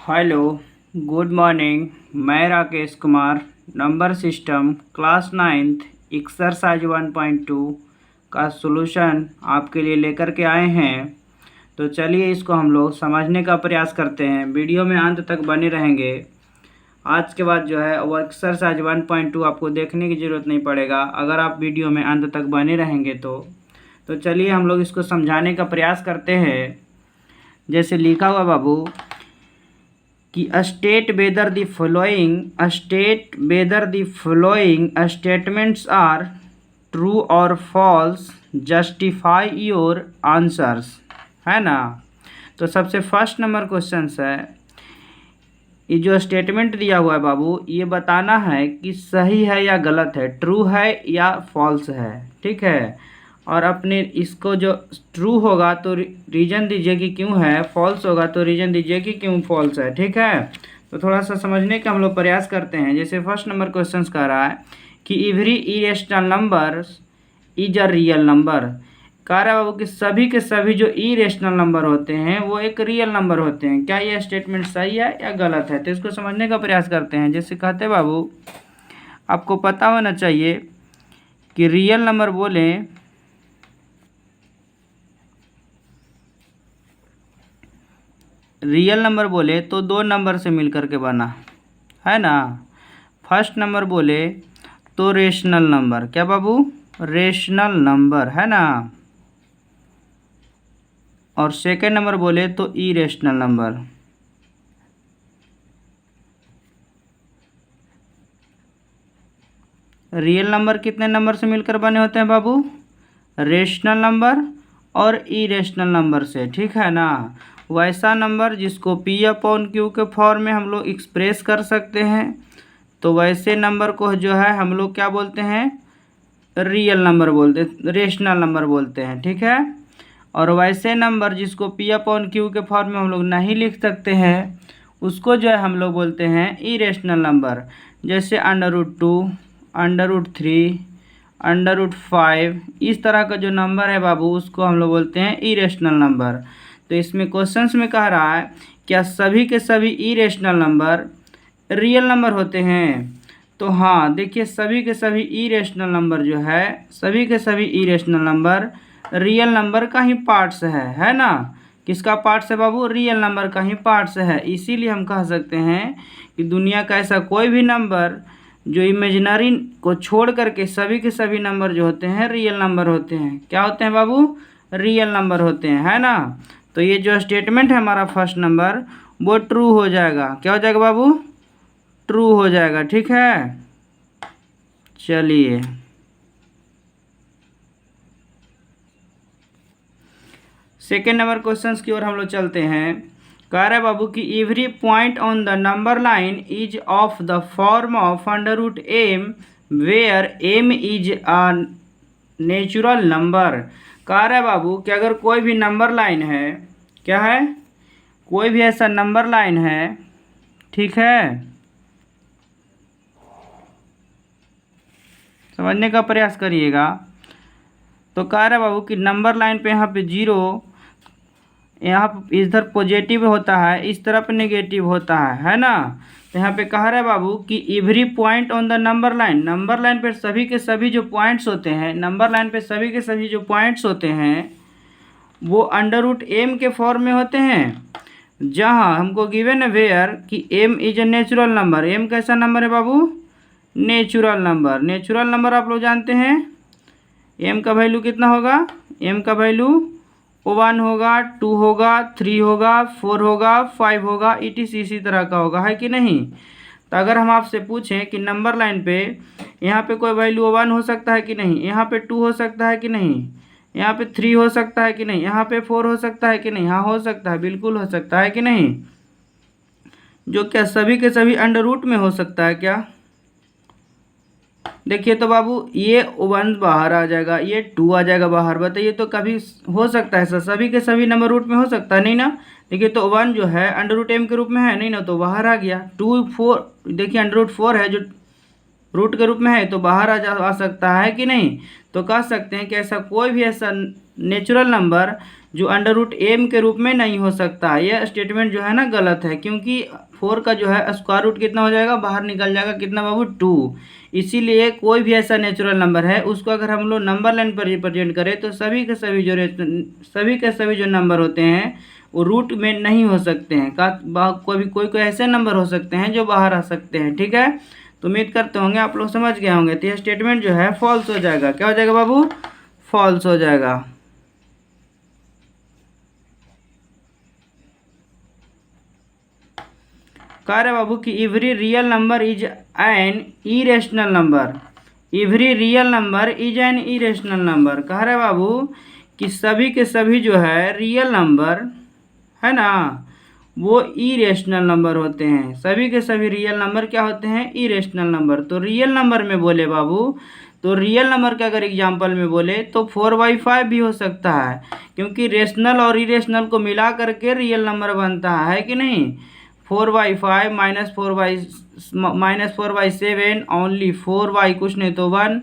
Hello, good morning. मैं Rakesh Kumar, number system class 9th exercise 1.2 का solution आपके लिए लेकर के आए हैं। तो चलिए इसको हम लोग समझने का प्रयास करते हैं। वीडियो में अंत तक बने रहेंगे। आज के बाद जो है वो एक्सरसाइज 1.2 आपको देखने की ज़रूरत नहीं पड़ेगा अगर आप वीडियो में अंत तक बने रहेंगे तो चलिए हम लोग इसको समझाने का प्रयास करते हैं। जैसे लिखा हुआ बाबू कि state whether the following statements are true और फॉल्स, जस्टिफाई योर आंसर्स, है ना। तो सबसे फर्स्ट नंबर क्वेश्चन है, ये जो स्टेटमेंट दिया हुआ है बाबू, ये बताना है कि सही है या गलत है, ट्रू है या फॉल्स है, ठीक है। और अपने इसको जो ट्रू होगा तो रीज़न दीजिए कि क्यों है, फॉल्स होगा तो रीज़न दीजिए कि क्यों फॉल्स है, ठीक है। तो थोड़ा सा समझने का हम लोग प्रयास करते हैं। जैसे फर्स्ट नंबर क्वेश्चन कह रहा है कि every irrational number is a real number. कह रहा है बाबू कि सभी के सभी जो इरेशनल नंबर होते हैं वो एक रियल नंबर होते हैं। क्या ये स्टेटमेंट सही है या गलत है? तो इसको समझने का प्रयास करते हैं। जैसे कहते हैं बाबू, आपको पता होना चाहिए कि रियल नंबर बोले तो दो नंबर से मिलकर के बना, है ना। फर्स्ट नंबर बोले तो रेशनल नंबर, क्या बाबू, रेशनल नंबर, है ना। और सेकेंड नंबर बोले तो इरेशनल नंबर। रियल नंबर कितने नंबर से मिलकर बने होते हैं बाबू? रेशनल नंबर और इरेशनल नंबर से, ठीक है ना। वैसा नंबर जिसको P/Q के फॉर्म में हम लोग एक्सप्रेस कर सकते हैं, तो वैसे नंबर को जो है हम लोग क्या बोलते हैं, रियल नंबर बोलते, रेशनल नंबर बोलते हैं, ठीक है। और वैसे नंबर जिसको P/Q के फॉर्म में हम लोग नहीं लिख सकते हैं, उसको जो है हम लोग बोलते हैं इरेशनल नंबर। जैसे √2, √3, √5, इस तरह का जो नंबर है बाबू उसको हम लोग बोलते हैं इरेशनल नंबर। तो इसमें क्वेश्चंस में कह रहा है क्या सभी के सभी इरेशनल नंबर रियल नंबर होते हैं? तो हाँ, देखिए सभी के सभी इरेशनल नंबर जो है, सभी के सभी इरेशनल नंबर रियल नंबर का ही पार्ट्स है ना। किसका पार्ट्स है बाबू? रियल नंबर का ही पार्ट्स है। इसीलिए हम कह सकते हैं कि दुनिया का ऐसा कोई भी नंबर जो इमेजिनरी को छोड़ करके सभी के सभी नंबर जो होते हैं रियल नंबर होते हैं। क्या होते हैं बाबू? रियल नंबर होते हैं, है ना। तो ये जो स्टेटमेंट है हमारा फर्स्ट नंबर, वो ट्रू हो जाएगा। क्या हो जाएगा बाबू? ट्रू हो जाएगा, ठीक है। चलिए सेकेंड नंबर क्वेश्चंस की ओर हम लोग चलते हैं। कह रहा है बाबू कि every point on the number line is of the form of √m where m is a natural number. कह रहा है बाबू कि अगर कोई भी नंबर लाइन है, क्या है, कोई भी ऐसा नंबर लाइन है, ठीक है, समझने का प्रयास करिएगा। तो कह रहा है बाबू कि नंबर लाइन पे यहाँ पे 0, यहाँ पे इधर पॉजिटिव होता है, इस तरफ नेगेटिव होता है ना। तो यहाँ पे कह रहा है बाबू कि every point on the number line पे सभी के सभी जो पॉइंट्स होते हैं, नंबर लाइन पे सभी के सभी जो पॉइंट्स होते हैं वो √m के फॉर्म में होते हैं। जहाँ हमको गिवन है वेयर कि m is a natural number. m कैसा नंबर है बाबू? Natural number. नेचुरल नंबर आप लोग जानते हैं m का वैल्यू कितना होगा? m का वैल्यू 1 होगा, 2 होगा, 3 होगा, 4 होगा, 5 होगा, इसी तरह का होगा, है कि नहीं। तो अगर हम आपसे पूछें कि नंबर लाइन पे यहाँ पे कोई वैल्यू 1 हो सकता है कि नहीं, यहाँ पे 2 हो सकता है कि नहीं, यहाँ पे 3 हो सकता है कि नहीं, यहाँ पे 4 हो सकता है कि नहीं, हाँ हो सकता है, बिल्कुल हो सकता है कि नहीं। जो क्या सभी के सभी √ में हो सकता है क्या? देखिए तो बाबू ये 1 बाहर आ जाएगा, ये 2 आ जाएगा बाहर। बताइए तो कभी हो सकता है सभी के सभी नंबर रूट में हो सकता है? नहीं ना। देखिए तो 1 जो है √m के रूप में है, नहीं ना, तो बाहर आ गया। 2 4, देखिए √4 है जो रूट के रूप में है, तो बाहर आ सकता है कि नहीं। तो कह सकते हैं कि ऐसा कोई भी ऐसा नेचुरल नंबर जो अंडर रूट एम के रूप में नहीं हो सकता। यह स्टेटमेंट जो है ना गलत है, क्योंकि 4 का जो है स्क्वायर रूट कितना हो जाएगा, बाहर निकल जाएगा कितना बाबू 2। इसीलिए कोई भी ऐसा नेचुरल नंबर है उसको अगर हम लोग नंबर लाइन पर रिप्रेजेंट करें तो सभी के सभी जो नंबर होते हैं वो रूट में नहीं हो सकते हैं। कोई ऐसे नंबर हो सकते हैं जो बाहर आ सकते हैं। ठीक है, तो उम्मीद करते होंगे आप लोग समझ गए होंगे। तो यह स्टेटमेंट जो है फॉल्स हो जाएगा। क्या हो जाएगा बाबू, फॉल्स हो जाएगा। कह रहे बाबू कि every real number is an irrational number. Every real number is an irrational number. कह रहे बाबू कि सभी के सभी जो है रियल नंबर है ना वो इरेशनल नंबर होते हैं। सभी के सभी रियल नंबर क्या होते हैं, इरेशनल नंबर। तो रियल नंबर में बोले बाबू, तो रियल नंबर का अगर एग्जांपल में बोले तो 4/5 भी हो सकता है, क्योंकि रेशनल और इरेशनल को मिला करके रियल नंबर बनता है कि नहीं। 4/5 -4/7 ओनली 4 कुछ नहीं तो 1।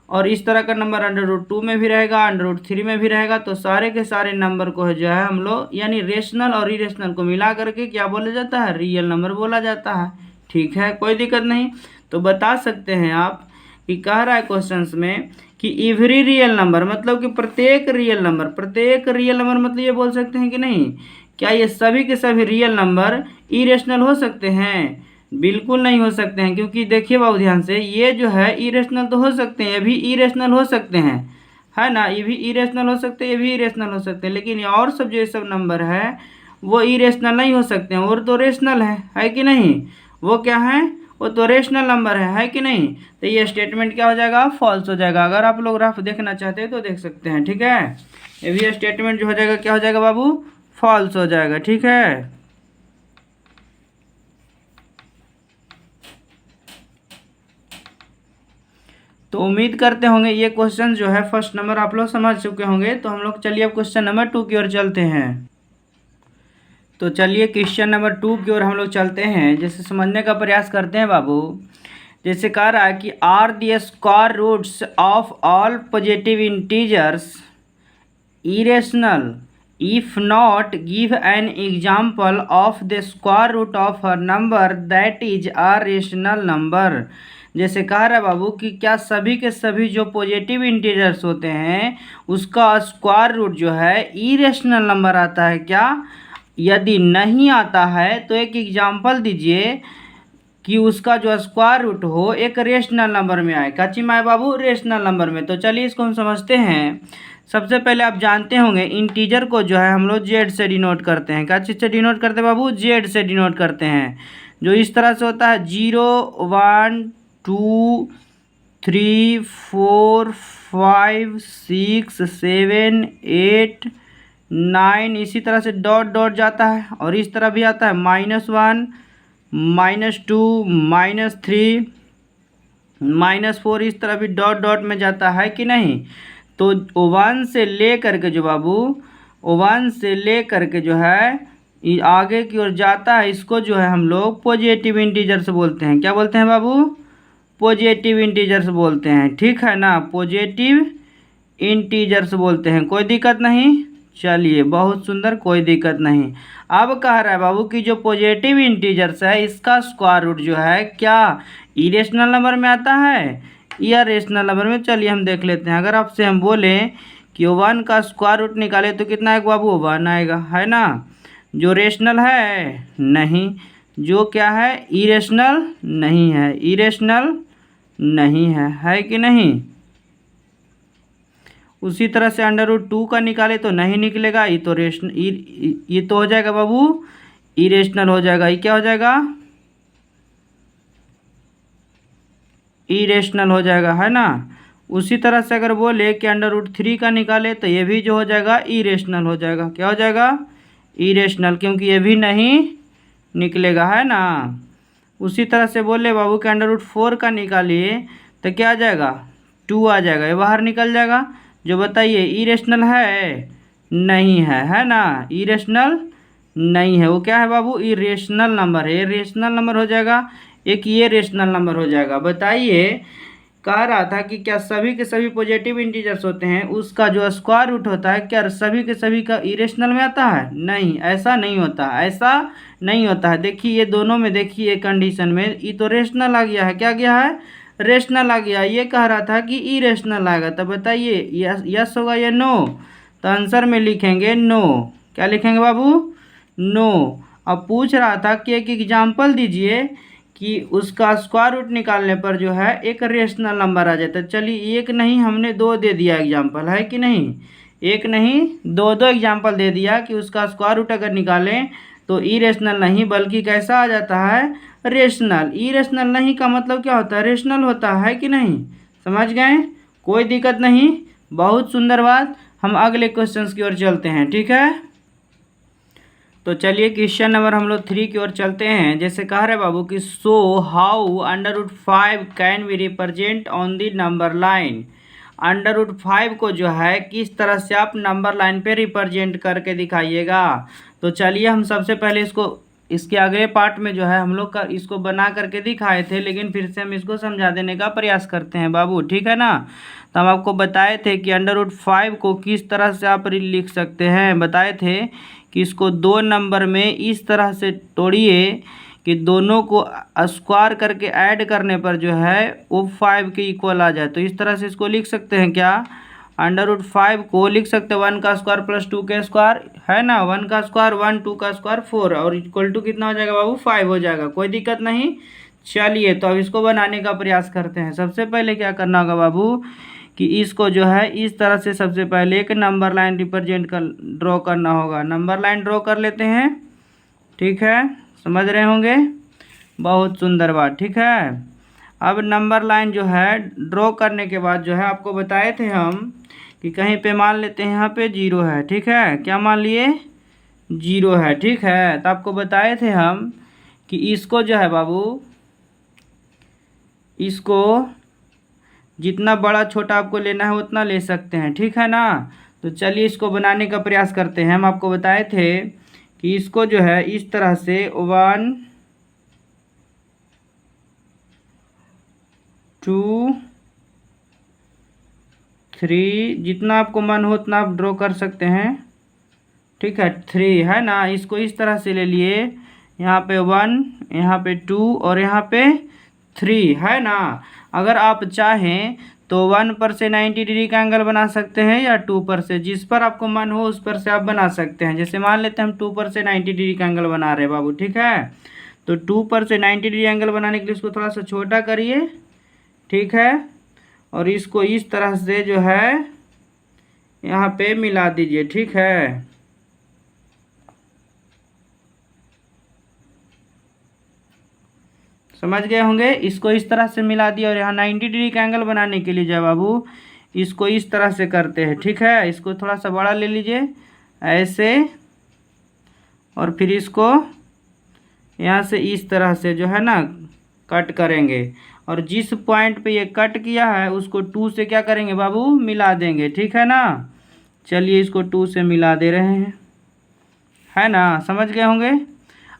और इस तरह का नंबर अंडर रूट 2 में भी रहेगा, अंडर रूट 3 में भी रहेगा। तो सारे के सारे नंबर को जो है हम लोग यानी रेशनल और इरेशनल को मिला करके क्या बोला जाता है, रियल नंबर बोला जाता है। ठीक है, कोई दिक्कत नहीं। तो बता सकते हैं आप कि कह रहा है क्वेश्चंस में कि एवरी रियल नंबर मतलब कि प्रत्येक रियल नंबर मतलब ये बोल सकते हैं कि नहीं, क्या ये सभी के सभी रियल नंबर इरेशनल हो सकते हैं? बिल्कुल नहीं हो सकते हैं, क्योंकि देखिए बाबू ध्यान से, ये जो है इरेशनल तो हो सकते हैं, ये भी इरेशनल हो सकते हैं, है ना। ये भी इरेशनल हो सकते हैं, ये भी इरेशनल हो सकते हैं, लेकिन ये और सब जो ये सब नंबर है वो इरेशनल नहीं हो सकते हैं, और तो रेशनल है कि नहीं। वो क्या है, वो तो रेशनल नंबर है कि नहीं। तो ये स्टेटमेंट क्या हो जाएगा, फॉल्स हो जाएगा। अगर आप लोग रफ देखना चाहते हैं तो देख सकते हैं। ठीक है, ये भी स्टेटमेंट जो हो जाएगा क्या हो जाएगा बाबू, फॉल्स हो जाएगा। ठीक है, तो उम्मीद करते होंगे ये क्वेश्चन जो है फर्स्ट नंबर आप लोग समझ चुके होंगे। तो हम लोग चलिए अब क्वेश्चन नंबर 2 की ओर चलते हैं। तो चलिए क्वेश्चन नंबर 2 की ओर हम लोग चलते हैं, जैसे समझने का प्रयास करते हैं बाबू। जैसे कह रहा है कि are the square roots of all positive integers irrational, if not give an example of the square root of a number that is a rational number. जैसे कह रहा है बाबू कि क्या सभी के सभी जो पॉजिटिव इंटीजर्स होते हैं उसका स्क्वायर रूट जो है इरेशनल नंबर आता है क्या। यदि नहीं आता है तो एक एग्जाम्पल दीजिए कि उसका जो स्क्वायर रूट हो एक रेशनल नंबर में आए। कच्ची माए बाबू, रेशनल नंबर में। तो चलिए इसको हम समझते हैं। सबसे पहले आप जानते होंगे इंटीजर को जो है हम लोग जेड से डिनोट करते हैं। क्या चीज़ से डिनोट करते हैं बाबू, जेड से डिनोट करते हैं। जो इस तरह से होता है 0 1 2 3 4 5 6 7 8 9, इसी तरह से डॉट डॉट जाता है। और इस तरह भी आता है -1 -2 -3 -4, इस तरह भी डॉट डॉट में जाता है कि नहीं। तो 1 से ले करके जो बाबू 1 से ले करके जो है ये आगे की ओर जाता है, इसको जो है हम लोग पॉजिटिव इंटीजर्स बोलते हैं। क्या बोलते हैं बाबू, पॉजिटिव इंटीजर्स बोलते हैं। ठीक है ना, पॉजिटिव इंटीजर्स बोलते हैं। कोई दिक्कत नहीं, चलिए बहुत सुंदर, कोई दिक्कत नहीं। अब कह रहा है बाबू कि जो पॉजिटिव इंटीजर्स है इसका स्क्वायर रूट जो है क्या इरेशनल नंबर में आता है या रेशनल नंबर में। चलिए हम देख लेते हैं। अगर आपसे हम बोले कि 1 का स्क्वायर रूट निकाले तो कितना आएगा बाबू, 1 आएगा, है ना। जो रेशनल है नहीं, जो क्या है इरेशनल नहीं है, इरेशनल नहीं है कि नहीं। उसी तरह से अंडर रूट 2 का निकाले तो नहीं निकलेगा, ये तो ये तो हो जाएगा बाबू इरेशनल हो जाएगा। ये क्या हो जाएगा, इरेशनल हो जाएगा, है ना। उसी तरह से अगर बोले कि अंडर रूट 3 का निकाले तो ये भी जो हो जाएगा इरेशनल हो जाएगा। क्या हो जाएगा, इरेशनल, क्योंकि ये भी नहीं निकलेगा, है ना। उसी तरह से बोले बाबू कि अंडर रूट 4 का निकालिए तो क्या आ जाएगा, 2 आ जाएगा, ये बाहर निकल जाएगा। जो बताइए इरेशनल है नहीं है ना, इरेशनल नहीं है। वो क्या है बाबू, इरेशनल नंबर है। ये रेशनल नंबर हो जाएगा, एक ये रेशनल नंबर हो जाएगा। बताइए कह रहा था कि क्या सभी के सभी पॉजिटिव इंटीजर्स होते हैं, उसका जो स्क्वायर रूट होता है क्या सभी के सभी का इरेशनल में आता है? नहीं, ऐसा नहीं होता, ऐसा नहीं होता है। देखिए ये दोनों में, देखिए कंडीशन में ये तो रेशनल आ गया है, क्या गया है? रेशनल आ गया। ये कह रहा था कि इरेशनल आएगा, तो बताइए यस होगा या नो? तो आंसर में लिखेंगे नो। क्या लिखेंगे बाबू? नो। अब पूछ रहा था कि एक एग्जाम्पल दीजिए कि उसका स्क्वायर रूट निकालने पर जो है एक रेशनल नंबर आ जाता है। चलिए एक नहीं हमने दो दे दिया एग्जाम्पल, है कि नहीं? एक नहीं दो दो एग्जाम्पल दे दिया कि उसका स्क्वायर रूट अगर निकालें तो इरेशनल नहीं बल्कि कैसा आ जाता है? रेशनल। इरेशनल नहीं का मतलब क्या होता है? रेशनल होता है कि नहीं? समझ गए? कोई दिक्कत नहीं, बहुत सुंदर बात। हम अगले क्वेश्चन की ओर चलते हैं, ठीक है? तो चलिए क्वेश्चन नंबर हम लोग 3 की ओर चलते हैं। जैसे कह रहे बाबू कि so how √5 can we represent on the number line. √5 को जो है किस तरह से आप नंबर लाइन पे रिप्रेजेंट करके दिखाइएगा। तो चलिए हम सबसे पहले इसके अगले पार्ट में जो है हम लोग का इसको बना करके दिखाए थे, लेकिन फिर से हम इसको समझा देने का प्रयास करते हैं बाबू, ठीक है ना? तो हम आपको बताए थे कि √5 को किस तरह से आप लिख सकते हैं। बताए थे कि इसको दो नंबर में इस तरह से तोड़िए कि दोनों को स्क्वायर करके ऐड करने पर जो है वो 5 के इक्वल आ जाए। तो इस तरह से इसको लिख सकते हैं क्या? √5 को लिख सकते हैं 1 का स्क्वायर प्लस 2 का स्क्वायर, है ना? 1 का स्क्वायर 1, 2 का स्क्वायर 4 और इक्वल टू कितना हो जाएगा बाबू? 5 हो जाएगा। कोई दिक्कत नहीं। चलिए तो अब इसको बनाने का प्रयास करते हैं। सबसे पहले क्या करना होगा बाबू कि इसको जो है इस तरह से सबसे पहले एक नंबर लाइन ड्रॉ करना होगा। नंबर लाइन ड्रॉ कर लेते हैं, ठीक है? समझ रहे होंगे, बहुत सुंदर बात, ठीक है? अब नंबर लाइन जो है ड्रॉ करने के बाद जो है आपको बताए थे हम कि कहीं पे मान लेते हैं यहाँ पे 0 है, ठीक है? क्या मान लिए? 0 है, ठीक है? तो आपको बताए थे हम कि इसको जो है बाबू, इसको जितना बड़ा छोटा आपको लेना है उतना ले सकते हैं, ठीक है ना? तो चलिए इसको बनाने का प्रयास करते हैं। हम आपको बताए थे कि इसको जो है इस तरह से 1, 2, 3 जितना आपको मन हो उतना आप ड्रॉ कर सकते हैं, ठीक है? 3 है ना? इसको इस तरह से ले लिए, यहाँ पे 1, यहाँ पे 2 और यहाँ पे 3, है ना? अगर आप चाहें तो 1 पर से 90 डिग्री का एंगल बना सकते हैं या 2 पर से, जिस पर आपको मन हो उस पर से आप बना सकते हैं। जैसे मान लेते हैं हम 2 पर से 90 डिग्री का एंगल बना रहे हैं बाबू, ठीक है? तो 2 पर से 90 डिग्री एंगल बनाने के लिए इसको थोड़ा सा छोटा करिए, ठीक है? और इसको इस तरह से जो है यहाँ पे मिला दीजिए, ठीक है? समझ गए होंगे। इसको इस तरह से मिला दिया और यहाँ 90 डिग्री का एंगल बनाने के लिए जो बाबू इसको इस तरह से करते हैं, ठीक है? इसको थोड़ा सा बड़ा ले लीजिए ऐसे, और फिर इसको यहाँ से इस तरह से जो है ना कट करेंगे, और जिस पॉइंट पे ये कट किया है उसको 2 से क्या करेंगे बाबू? मिला देंगे, ठीक है ना? चलिए इसको 2 से मिला दे रहे हैं, है ना? समझ गए होंगे।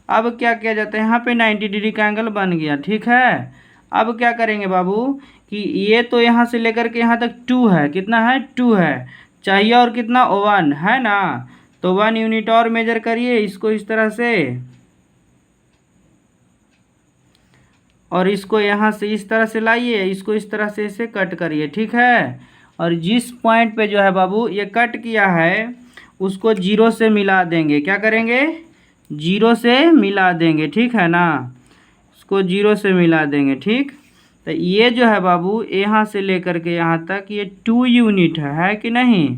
अब क्या किया जाता है, यहाँ पे 90 डिग्री का एंगल बन गया, ठीक है? अब क्या करेंगे बाबू कि ये तो यहाँ से लेकर के यहाँ तक 2 है, कितना है? 2 है, चाहिए और कितना? 1, है ना? तो 1 यूनिट और मेजर करिए इसको इस तरह से, और इसको यहाँ से इस तरह से लाइए, इसको इस तरह से इसे कट करिए, ठीक है? और जिस पॉइंट पे जो है बाबू ये कट किया है उसको 0 से मिला देंगे। क्या करेंगे? 0 से मिला देंगे, ठीक है ना? इसको 0 से मिला देंगे, ठीक? तो ये जो है बाबू यहाँ से लेकर के यहाँ तक ये 2 यूनिट है कि नहीं?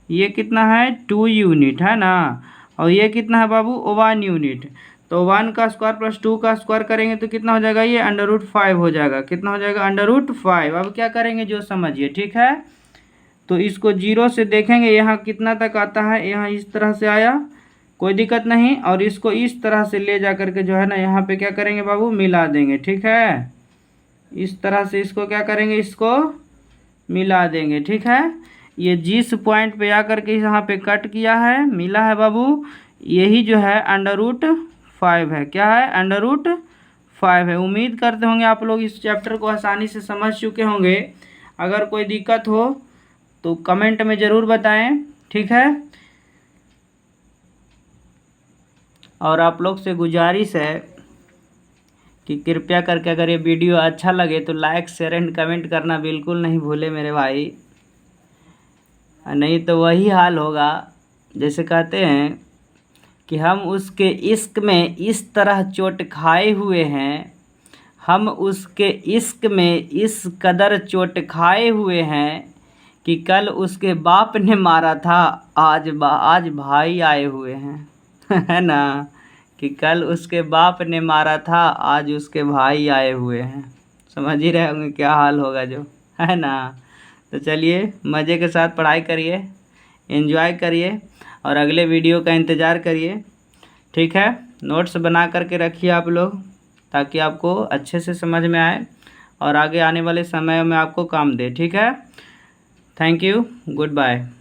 ये कितना है? 2 यूनिट, है ना? और ये कितना है बाबू? 1 यूनिट। तो 1 का स्क्वायर प्लस 2 का स्क्वायर करेंगे तो कितना हो जाएगा? ये √5 हो जाएगा। कितना हो जाएगा? √5। अब क्या करेंगे जो समझिए, ठीक है? तो इसको 0 से देखेंगे यहाँ कितना तक आता है, यहाँ इस तरह से आया, कोई दिक्कत नहीं। और इसको इस तरह से ले जा करके जो है ना यहाँ पे क्या करेंगे बाबू? मिला देंगे, ठीक है? इस तरह से इसको क्या करेंगे? इसको मिला देंगे, ठीक है? ये जिस पॉइंट पे आकर के यहाँ पे कट किया है, मिला है बाबू, यही जो है √5 है। क्या है? 5 है। उम्मीद करते होंगे आप लोग इस चैप्टर को आसानी से समझ चुके होंगे। अगर कोई दिक्कत हो तो कमेंट में ज़रूर बताएं, ठीक है। और आप लोग से गुजारिश है कि कृपया करके अगर ये वीडियो अच्छा लगे तो लाइक शेयर एंड कमेंट करना बिल्कुल नहीं भूले मेरे भाई, नहीं तो वही हाल होगा जैसे कहते हैं कि हम उसके इश्क में इस तरह चोट खाए हुए हैं, हम उसके इश्क में इस कदर चोट खाए हुए हैं कि कल उसके बाप ने मारा था, आज भाई आए हुए हैं है ना, कि कल उसके बाप ने मारा था, आज उसके भाई आए हुए हैं। समझ ही रहे होंगे क्या हाल होगा जो, है ना। तो चलिए मज़े के साथ पढ़ाई करिए, एंजॉय करिए और अगले वीडियो का इंतज़ार करिए, ठीक है। नोट्स बना करके रखिए आप लोग ताकि आपको अच्छे से समझ में आए और आगे आने वाले समय में आपको काम दे, ठीक है। Thank you, good bye.